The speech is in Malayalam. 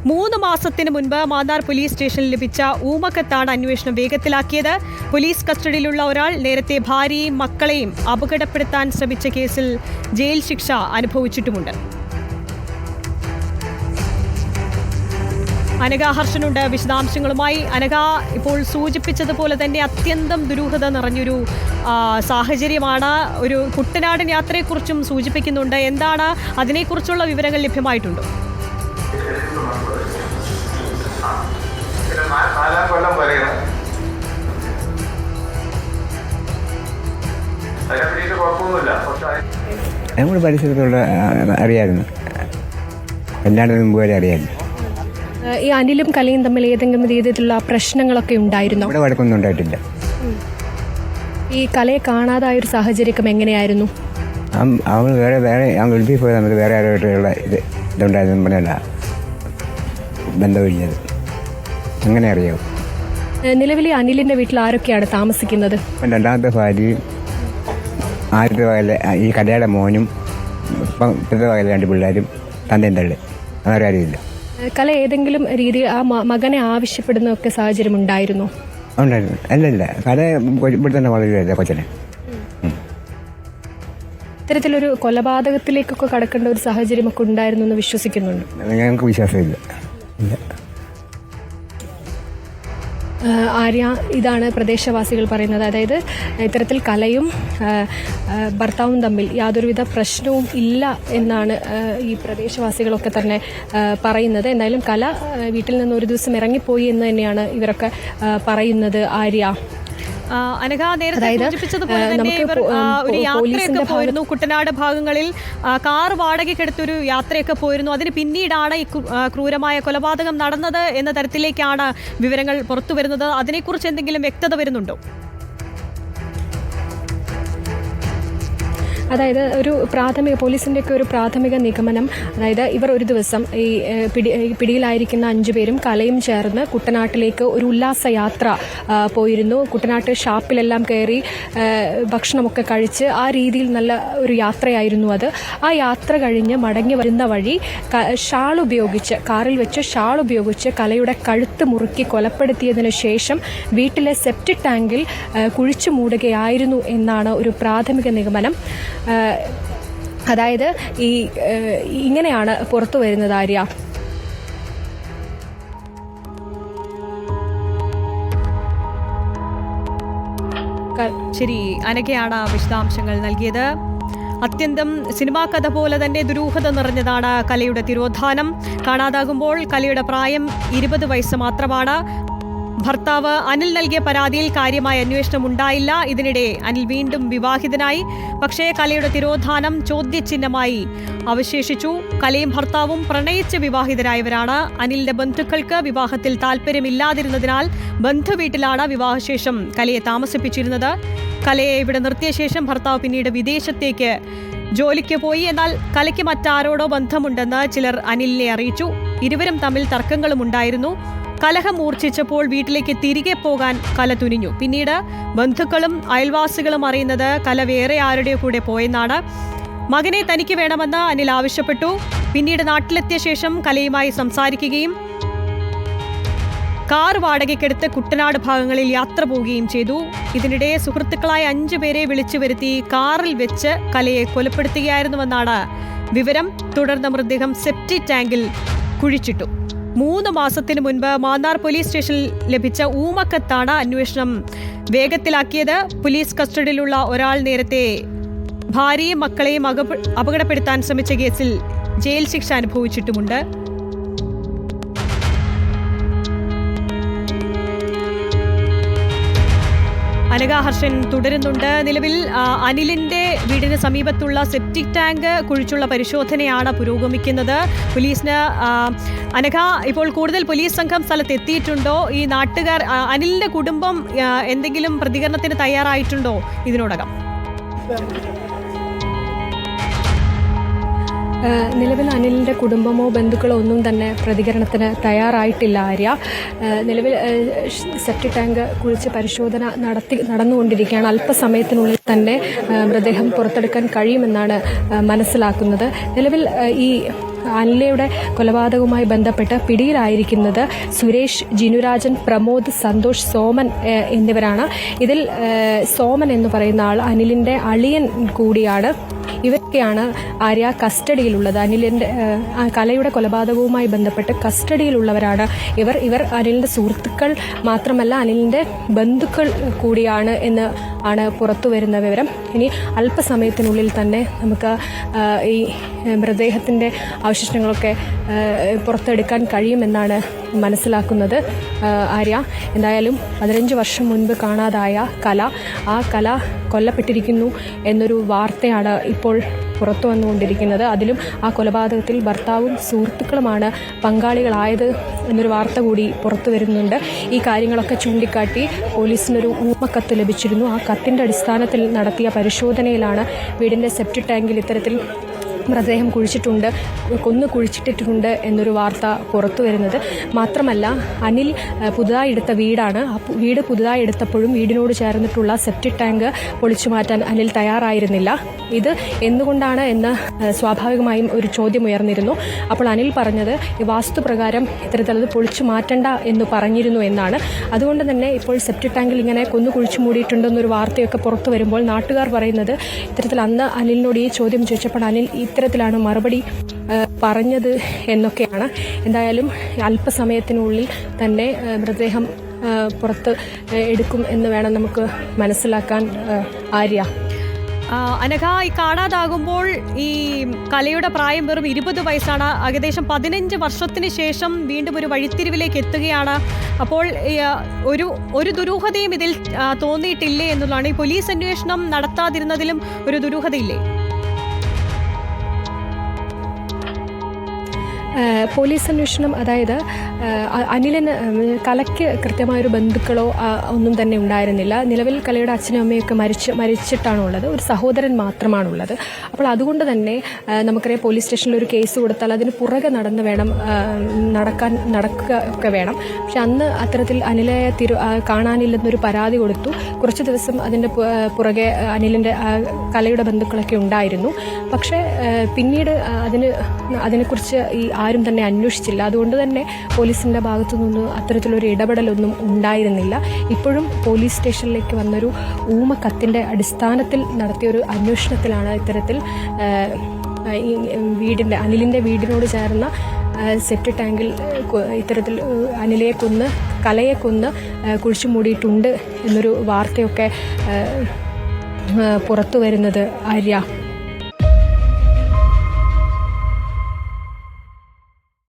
3 മാസത്തിന് മുൻപ് മാന്നാർ പോലീസ് സ്റ്റേഷനിൽ ലഭിച്ച ഊമക്കത്താണ് അന്വേഷണം വേഗത്തിലാക്കിയത്. പോലീസ് കസ്റ്റഡിയിലുള്ള ഒരാൾ നേരത്തെ ഭാര്യയെയും മക്കളെയും അപകടപ്പെടുത്താൻ ശ്രമിച്ച കേസിൽ ജയിൽ ശിക്ഷ അനുഭവിച്ചിട്ടുമുണ്ട്. അനഘ ഹർഷനുണ്ട് വിശദാംശങ്ങളുമായി. അനഘ, ഇപ്പോൾ സൂചിപ്പിച്ചതുപോലെ തന്നെ അത്യന്തം ദുരൂഹത നിറഞ്ഞൊരു സാഹചര്യമാണ്. ഒരു കുട്ടനാടൻ യാത്രയെക്കുറിച്ചും സൂചിപ്പിക്കുന്നുണ്ട്. എന്താണ് അതിനെക്കുറിച്ചുള്ള വിവരങ്ങൾ ലഭ്യമായിട്ടുണ്ടോ? നമ്മുടെ പരിസരത്തുള്ള അറിയാമായിരുന്നു, എല്ലായിടത്തും മുമ്പ് വരെ അറിയാമായിരുന്നു. ഈ അനിലും കലയും തമ്മിൽ ഏതെങ്കിലും രീതിയിലുള്ള പ്രശ്നങ്ങളൊക്കെ ഉണ്ടായിരുന്നോ? ഇവിടെ വഴക്കൊന്നും ഉണ്ടായിട്ടില്ല. ഈ കലയെ കാണാതായ ഒരു സാഹചര്യം എങ്ങനെയായിരുന്നു? അവൾ വേറെ അവൻ ഗൾഫിൽ പോയത് നമുക്ക് വേറെ ആരുമായിട്ടുള്ള ഇതുണ്ടായിരുന്നു പറഞ്ഞല്ല ബന്ധമില്ലത്. അങ്ങനെ അറിയാവും. നിലവിലെ അനിലിന്റെ വീട്ടിൽ ആരൊക്കെയാണ് താമസിക്കുന്നത്? രണ്ടാമത്തെ ഭാര്യയും ആദ്യത്തെ വകയിലെ ഈ കലയുടെ മോനും ഇപ്പം ഇപ്പോഴത്തെ വകയിലെ 2 പിള്ളേരും തന്നെയും തള്ളി. അങ്ങനെ അറിയില്ല. കല ഏതെങ്കിലും രീതിയിൽ ആ മകനെ ആവശ്യപ്പെടുന്നൊക്കെ സാഹചര്യം ഉണ്ടായിരുന്നു? ഉണ്ടായിരുന്നു. അല്ലല്ല, കല ഇവിടെ തന്നെ വളരുകയല്ലേ കൊച്ചനെ. ഇത്തരത്തിലൊരു കൊലപാതകത്തിലേക്കൊക്കെ കടക്കേണ്ട ഒരു സാഹചര്യമൊക്കെ ഉണ്ടായിരുന്നു എന്ന് വിശ്വസിക്കുന്നുണ്ട്? ഞങ്ങൾക്ക് വിശ്വാസമില്ല. ആര്യ, ഇതാണ് പ്രദേശവാസികൾ പറയുന്നത്. അതായത് ഇത്തരത്തിൽ കലയും ഭർത്താവും തമ്മിൽ യാതൊരുവിധ പ്രശ്നവും ഇല്ല എന്നാണ് ഈ പ്രദേശവാസികളൊക്കെ തന്നെ പറയുന്നത്. എന്തായാലും കല വീട്ടിൽ നിന്ന് ഒരു ദിവസം ഇറങ്ങിപ്പോയി എന്ന് തന്നെയാണ് ഇവരൊക്കെ പറയുന്നത്. ആര്യ, അനഘ, നേരത്തെ സൂചിപ്പിച്ചതുപോലെ തന്നെ ഇവർ ഒരു യാത്രയൊക്കെ പോയിരുന്നു. കുട്ടനാട് ഭാഗങ്ങളിൽ കാർ വാടകയ്ക്കെടുത്തൊരു യാത്രയൊക്കെ പോയിരുന്നു. അതിന് പിന്നീടാണ് ഈ ക്രൂരമായ കൊലപാതകം നടന്നത് എന്ന തരത്തിലേക്കാണ് വിവരങ്ങൾ പുറത്തു വരുന്നത്. അതിനെക്കുറിച്ച് എന്തെങ്കിലും വ്യക്തത വരുന്നുണ്ടോ? അതായത് ഒരു പോലീസിൻ്റെയൊക്കെ ഒരു പ്രാഥമിക നിഗമനം, അതായത് ഇവർ ഒരു ദിവസം ഈ പിടിയിലായിരിക്കുന്ന 5 പേരും കലയും ചേർന്ന് കുട്ടനാട്ടിലേക്ക് ഒരു ഉല്ലാസയാത്ര പോയിരുന്നു. കുട്ടനാട്ട് ഷാപ്പിലെല്ലാം കയറി ഭക്ഷണമൊക്കെ കഴിച്ച് ആ രീതിയിൽ നല്ല ഒരു യാത്രയായിരുന്നു അത്. ആ യാത്ര കഴിഞ്ഞ് മടങ്ങി വരുന്ന വഴി കാറിൽ വെച്ച് ഷാൾ ഉപയോഗിച്ച് കലയുടെ കഴുത്ത് മുറുക്കി കൊലപ്പെടുത്തിയതിനു ശേഷം വീട്ടിലെ സെപ്റ്റിക് ടാങ്കിൽ കുഴിച്ചു മൂടുകയായിരുന്നു എന്നാണ് ഒരു പ്രാഥമിക നിഗമനം. അതായത് ഇങ്ങനെയാണ് പുറത്തു വരുന്നത്. ആര്യ, ശരി, അനഘയാണ് വിശദാംശങ്ങൾ നൽകിയത്. അത്യന്തം സിനിമാ കഥ പോലെ തന്നെ ദുരൂഹത നിറഞ്ഞതാണ് കലയുടെ തിരോധാനം. കാണാതാകുമ്പോൾ കലയുടെ പ്രായം 20 വയസ്സ് മാത്രമാണ്. ഭർത്താവ് അനിൽ നൽകിയ പരാതിയിൽ കാര്യമായ അന്വേഷണം ഉണ്ടായില്ല. ഇതിനിടെ അനിൽ വീണ്ടും വിവാഹിതനായി. പക്ഷേ കലയുടെ തിരോധാനം ചോദ്യചിഹ്നമായി അവശേഷിച്ചു. കലയും ഭർത്താവും പ്രണയിച്ച് വിവാഹിതരായവരാണ്. അനിലിന്റെ ബന്ധുക്കൾക്ക് വിവാഹത്തിൽ താല്പര്യമില്ലാതിരുന്നതിനാൽ ബന്ധുവീട്ടിലാണ് വിവാഹശേഷം കലയെ താമസിപ്പിച്ചിരുന്നത്. കലയെ ഇവിടെ നിർത്തിയ ശേഷം ഭർത്താവ് പിന്നീട് വിദേശത്തേക്ക് ജോലിക്ക് പോയി. എന്നാൽ കലയ്ക്ക് മറ്റാരോടോ ബന്ധമുണ്ടെന്ന് ചിലർ അനിലിനെ അറിയിച്ചു. ഇരുവരും തമ്മിൽ തർക്കങ്ങളും ഉണ്ടായിരുന്നു. കലഹം മൂർച്ഛിച്ചപ്പോൾ വീട്ടിലേക്ക് തിരികെ പോകാൻ കല തുനിഞ്ഞു. പിന്നീട് ബന്ധുക്കളും അയൽവാസികളും അറിയുന്നത് കല വേറെ ആരുടെ കൂടെ പോയെന്നാണ്. മകനെ തനിക്ക് വേണമെന്ന് അനിൽ ആവശ്യപ്പെട്ടു. പിന്നീട് നാട്ടിലെത്തിയ ശേഷം കലയുമായി സംസാരിക്കുകയും കാർ വാടകയ്ക്കെടുത്ത് കുട്ടനാട് ഭാഗങ്ങളിൽ യാത്ര പോവുകയും ചെയ്തു. ഇതിനിടെ സുഹൃത്തുക്കളായ 5 പേരെ വിളിച്ചു വരുത്തി കാറിൽ വെച്ച് കലയെ കൊലപ്പെടുത്തുകയായിരുന്നുവെന്നാണ് വിവരം. തുടർന്ന് മൃതദേഹം സെപ്റ്റിക് ടാങ്കിൽ കുഴിച്ചിട്ടു. 3 മാസത്തിന് മുൻപ് മാന്നാർ പോലീസ് സ്റ്റേഷനിൽ ലഭിച്ച ഊമക്കത്താണ് അന്വേഷണം വേഗത്തിലാക്കിയത്. പോലീസ് കസ്റ്റഡിയിലുള്ള ഒരാൾ നേരത്തെ ഭാര്യയും മക്കളെയും അപകടപ്പെടുത്താൻ ശ്രമിച്ച കേസിൽ ജയിൽ ശിക്ഷ അനുഭവിച്ചിട്ടുമുണ്ട്. അനഘ ഹർഷൻ തുടരുന്നുണ്ട്. നിലവിൽ അനിലിന്റെ വീടിന് സമീപത്തുള്ള സെപ്റ്റിക് ടാങ്ക് കുഴിച്ചുള്ള പരിശോധനയാണ് പുരോഗമിക്കുന്നത്. പോലീസിന് അനഘ, ഇപ്പോൾ കൂടുതൽ പോലീസ് സംഘം സ്ഥലത്ത് എത്തിയിട്ടുണ്ടോ? ഈ നാട്ടുകാർ, അനിലിന്റെ കുടുംബം എന്തെങ്കിലും പ്രതികരണത്തിന് തയ്യാറായിട്ടുണ്ടോ ഇതിനോടകം? നിലവിൽ അനിലിൻ്റെ കുടുംബമോ ബന്ധുക്കളോ ഒന്നും തന്നെ പ്രതികരണത്തിന് തയ്യാറായിട്ടില്ല ആര്യ. നിലവിൽ സെപ്റ്റിക് ടാങ്ക് കുഴിച്ച് പരിശോധന നടന്നുകൊണ്ടിരിക്കുകയാണ്. അല്പസമയത്തിനുള്ളിൽ തന്നെ മൃതദേഹം പുറത്തെടുക്കാൻ കഴിയുമെന്നാണ് മനസ്സിലാക്കുന്നത്. നിലവിൽ ഈ അനിലയുടെ കൊലപാതകവുമായി ബന്ധപ്പെട്ട് പിടിയിലായിരിക്കുന്നത് സുരേഷ്, ജിനുരാജൻ, പ്രമോദ്, സന്തോഷ്, സോമൻ എന്നിവരാണ്. ഇതിൽ സോമൻ എന്ന് പറയുന്ന ആൾ അനിലിൻ്റെ അളിയൻ കൂടിയാണ്. ഇവരൊക്കെയാണ് ആര്യ കസ്റ്റഡിയിലുള്ളത്. അനിലിൻ്റെ കലയുടെ കൊലപാതകവുമായി ബന്ധപ്പെട്ട് കസ്റ്റഡിയിലുള്ളവരാണ് ഇവർ അനിലിൻ്റെ സുഹൃത്തുക്കൾ മാത്രമല്ല അനിലിൻ്റെ ബന്ധുക്കൾ കൂടിയാണ് എന്ന് ആണ് പുറത്തു വരുന്ന വിവരം. ഇനി അല്പസമയത്തിനുള്ളിൽ തന്നെ നമുക്ക് ഈ മൃതദേഹത്തിൻ്റെ അവശിഷ്ടങ്ങളൊക്കെ പുറത്തെടുക്കാൻ കഴിയുമെന്നാണ് മനസ്സിലാക്കുന്നത് ആര്യ. എന്തായാലും 15 വർഷം മുൻപ് കാണാതായ ആ കല കൊല്ലപ്പെട്ടിരിക്കുന്നു എന്നൊരു വാർത്തയാണ് ഇപ്പോൾ പുറത്തു വന്നുകൊണ്ടിരിക്കുന്നത്. അതിലും ആ കൊലപാതകത്തിൽ ഭർത്താവും സുഹൃത്തുക്കളുമാണ് പങ്കാളികളായത് എന്നൊരു വാർത്ത കൂടി പുറത്തു വരുന്നുണ്ട്. ഈ കാര്യങ്ങളൊക്കെ ചൂണ്ടിക്കാട്ടി പോലീസിനൊരു ഊമക്കത്ത് ലഭിച്ചിരുന്നു. ആ കത്തിൻ്റെ അടിസ്ഥാനത്തിൽ നടത്തിയ പരിശോധനയിലാണ് വീടിൻ്റെ സെപ്റ്റിക് ടാങ്കിൽ ഇത്തരത്തിൽ മൃതദേഹം കുഴിച്ചിട്ടിട്ടുണ്ട് എന്നൊരു വാർത്ത പുറത്തു വരുന്നത്. മാത്രമല്ല അനിൽ പുതുതായി എടുത്ത വീടാണ്. ആ വീട് പുതുതായി എടുത്തപ്പോഴും വീടിനോട് ചേർന്നിട്ടുള്ള സെപ്റ്റിക് ടാങ്ക് പൊളിച്ചു മാറ്റാൻ അനിൽ തയ്യാറായിരുന്നില്ല. ഇത് എന്തുകൊണ്ടാണ് എന്ന് സ്വാഭാവികമായും ഒരു ചോദ്യം ഉയർന്നിരുന്നു. അപ്പോൾ അനിൽ പറഞ്ഞത് വാസ്തുപ്രകാരം ഇത്തരത്തിലത് പൊളിച്ചു മാറ്റണ്ട എന്ന് പറഞ്ഞിരുന്നു എന്നാണ്. അതുകൊണ്ട് തന്നെ ഇപ്പോൾ സെപ്റ്റിക് ടാങ്കിൽ ഇങ്ങനെ കുഴിച്ചു മൂടിയിട്ടുണ്ടെന്നൊരു വാർത്തയൊക്കെ പുറത്തു വരുമ്പോൾ നാട്ടുകാർ പറയുന്നത് ഇത്തരത്തിൽ അന്ന് അനിലിനോട് ഈ ചോദ്യം ചോദിച്ചപ്പോൾ അനിൽ ഇത്തരത്തിലാണ് മറുപടി പറഞ്ഞത് എന്നൊക്കെയാണ്. എന്തായാലും അല്പസമയത്തിനുള്ളിൽ തന്നെ മൃതദേഹം പുറത്ത് എടുക്കും എന്ന് വേണം നമുക്ക് മനസ്സിലാക്കാൻ ആര്യ. അനഘ, ഈ കാണാതാകുമ്പോൾ ഈ കലയുടെ പ്രായം വെറും 20 വയസ്സാണ്. ഏകദേശം 15 വർഷത്തിന് ശേഷം വീണ്ടും ഒരു വഴിത്തിരിവിലേക്ക് എത്തുകയാണ്. അപ്പോൾ ഒരു ദുരൂഹതയും ഇതിൽ തോന്നിയിട്ടില്ലേ എന്നുള്ളതാണ്. ഈ പോലീസ് അന്വേഷണം നടത്താതിരുന്നതിലും ഒരു ദുരൂഹതയില്ലേ? പോലീസ് അന്വേഷണം, അതായത് അനിലിന് കലയ്ക്ക് കൃത്യമായൊരു ബന്ധുക്കളോ ഒന്നും തന്നെ ഉണ്ടായിരുന്നില്ല. നിലവിൽ കലയുടെ അച്ഛനും അമ്മയൊക്കെ മരിച്ചിട്ടാണുള്ളത്. ഒരു സഹോദരൻ മാത്രമാണുള്ളത്. അപ്പോൾ അതുകൊണ്ട് തന്നെ നമുക്കറിയാം പോലീസ് സ്റ്റേഷനിൽ ഒരു കേസ് കൊടുത്താൽ അതിന് പുറകെ നടന്ന് വേണം നടക്കുക ഒക്കെ വേണം. പക്ഷെ അന്ന് അത്തരത്തിൽ അനിലെ കാണാനില്ലെന്നൊരു പരാതി കൊടുത്തു. കുറച്ച് ദിവസം അതിൻ്റെ പുറകെ അനിലിൻ്റെ കലയുടെ ബന്ധുക്കളൊക്കെ ഉണ്ടായിരുന്നു. പക്ഷേ പിന്നീട് അതിനെക്കുറിച്ച് ആരും തന്നെ അന്വേഷിച്ചില്ല. അതുകൊണ്ട് തന്നെ പോലീസിൻ്റെ ഭാഗത്തു നിന്ന് അത്തരത്തിലൊരു ഇടപെടലൊന്നും ഉണ്ടായിരുന്നില്ല. ഇപ്പോഴും പോലീസ് സ്റ്റേഷനിലേക്ക് വന്നൊരു ഊമക്കത്തിൻ്റെ അടിസ്ഥാനത്തിൽ നടത്തിയൊരു അന്വേഷണത്തിലാണ് ഇത്തരത്തിൽ അനിലിൻ്റെ വീടിനോട് ചേർന്ന സെപ്റ്റിക് ടാങ്കിൽ ഇത്തരത്തിൽ കലയെ കൊന്ന് കുഴിച്ചു മൂടിയിട്ടുണ്ട് എന്നൊരു വാർത്തയൊക്കെ പുറത്തു വരുന്നത് ആര്യ.